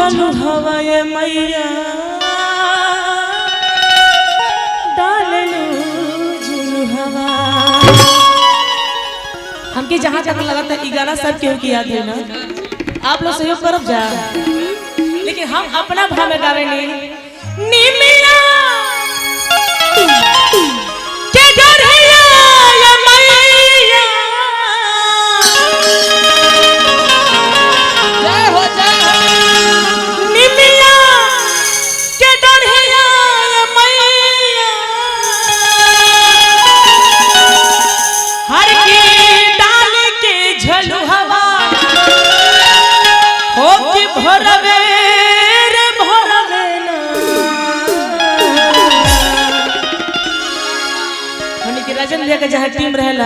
झलू हवाए मैया डालू झुलू हवा। हमके जहाँ जहाँ लगा था ये गाना सब केहू की याद है ना, आप लोग सहयोग करब जा, लेकिन हम अपना भाव में गावे नहीं। निमिया के डरिया या मैया जय हो जय हो। निमिया के डरिया या मैया हर की डाल के झलू हवा हो के भरवे राजन भैया का जहाँ टीम रहेला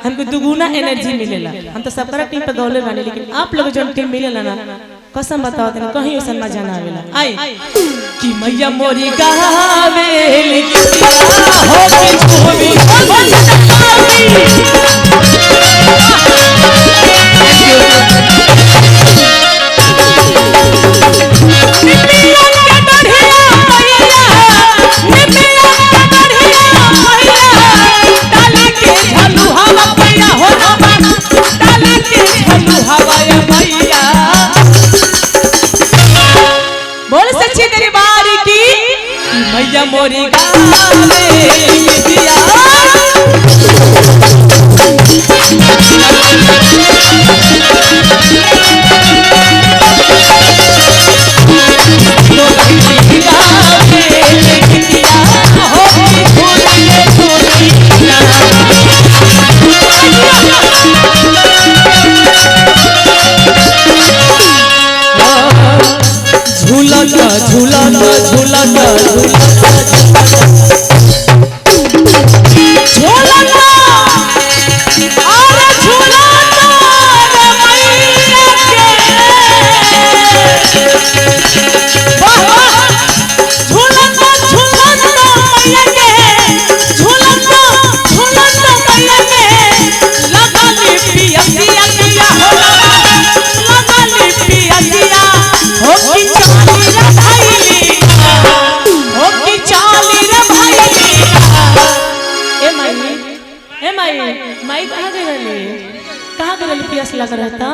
हमको दुगुना एनर्जी मिलेला। हम तो सबका टीम पे गौले बानी, लेकिन आप लोग जो टीम मिलेला ना कसम बताओ तनी कहीं ऐसा मजा ना आवेला। आई कि मैया मोरी गावेल हो के झूमी मैया मोरी गावे दिया झूला झूला झूला पियास लग रहता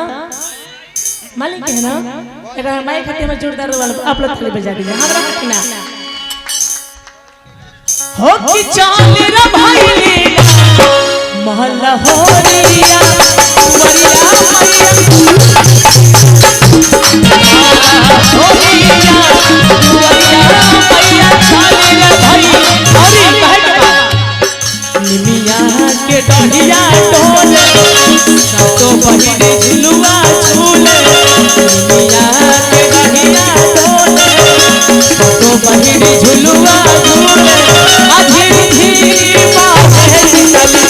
मालिक है ना, अगर माई खाते में जोरदार वाला आप लोग खाली बजा दीजिए हमरा खाती ना हो कि चाल रे भाई मोहल्ला हो रिया मरिया हो रिया मैया चाल रे भाई अरे कह निमिया के डढ़िया टोले तो बहिनी झुलुआ झूले निमिया के डढ़िया टोले तो बहिनी झुलुआ झूले अधीर धीर बाहे चली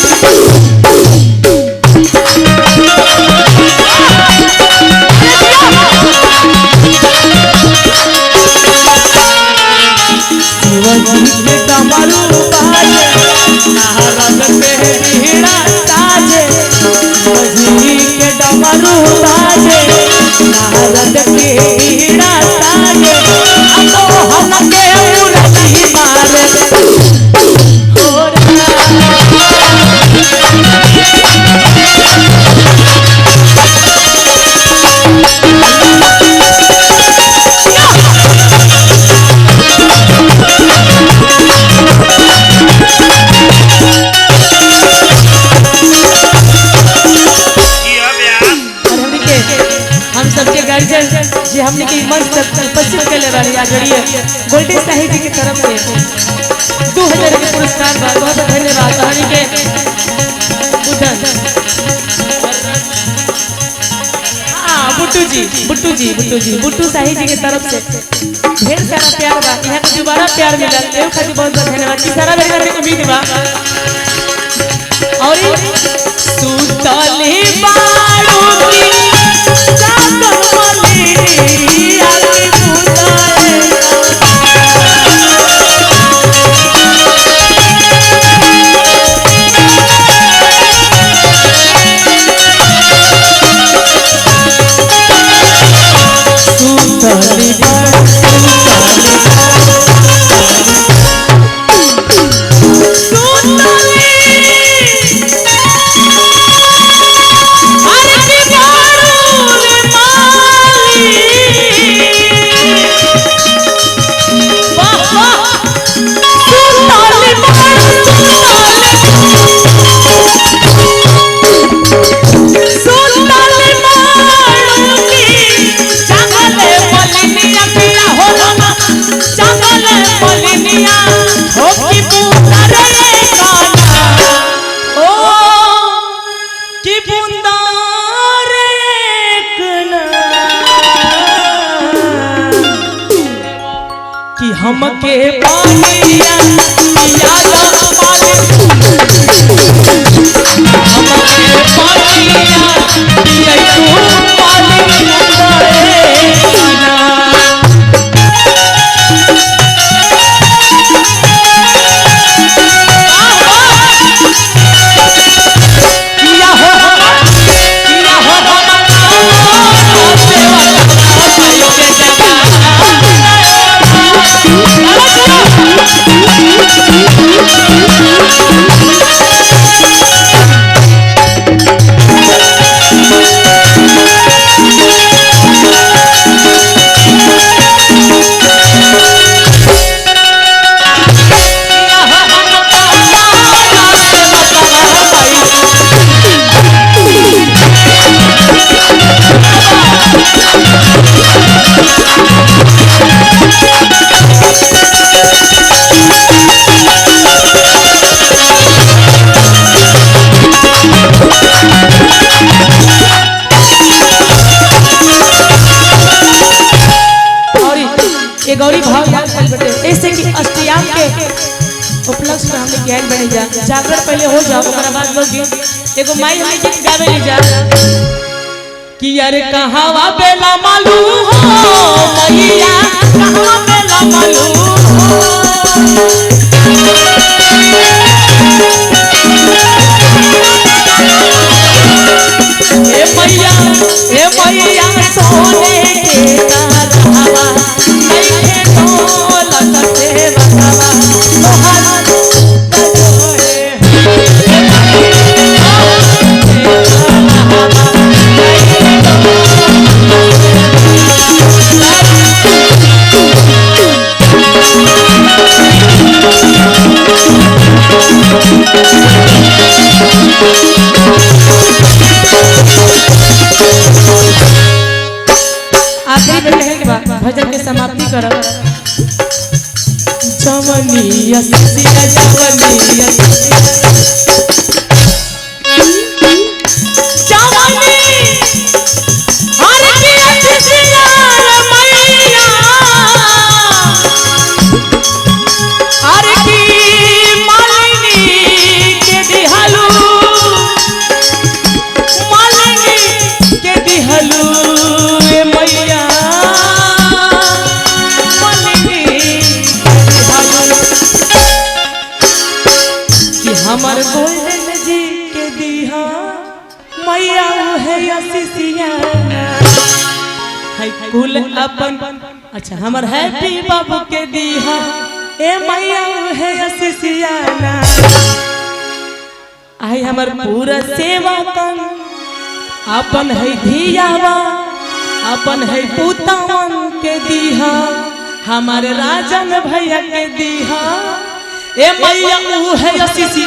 शिवजी के डमरू बाजे नारद पे भीड़ा साजे शिवजी के डमरू बाजे नारद के भीड़ा साजे मोहन के मुरली मारे जी हमने की मंच उपस्थित के ले रही आदरणीय गोल्डी साहिब जी की तरफ से 2000 के पुरस्कार बहुत बहुत धन्यवाद। कहानी के उधर बुट्टू साहिब जी की तरफ से ढेर सारा प्यार बा, यहाँ के दोबारा प्यार मिला एव खातिर बहुत बहुत धन्यवाद। की सारा मेरे घर में उम्मीद बा और सुतली बाड़ू की सुतली हमके पानिया याद पानी हमके पानिया पिए तू पानी मुंदरेना गौरी भाव याद कर बेटे ऐसे कि अष्टयाम के उपलक्ष्य में हमने ज्ञान बने जा जागरण पहले हो जाओ ओकरा बाद लोग एगो माई हमें गीत गावे ले जा कि यार कहावा बेला मालू हो मैया कहावा बेला मालू हो ए मैया सोने के तारावा नहीं दौलत से बखावा तोहार तोरे भजन के समाप्ति करब जवनिया सिया जवनिया जवनी हर की सिया मैया हर की मालिनी के दिहलू मालिनी के दिहलू मैया हमार गोल्डन जी के दिहा मैया है असिसिया है कुल अपन अच्छा हमार हैप्पी बाबू के दिहा ए मैया है असिसिया आई हमार पूरा सेवा कन अपन है धियावा अपन है पुतावन के दिहा हमारे राजन भैया के दिहा ए मैया ऊ है असिसी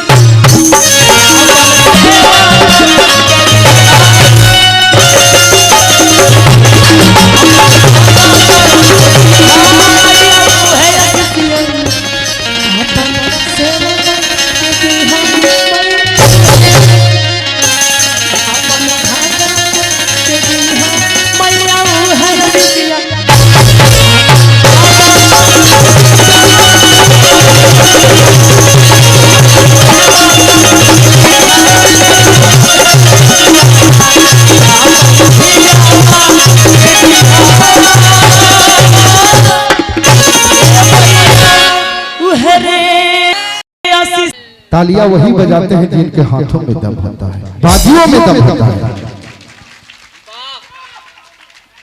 तालियां वही बजाते हैं जिनके हाथों में दम होता है, बाजियों में दम होता है।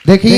देखिए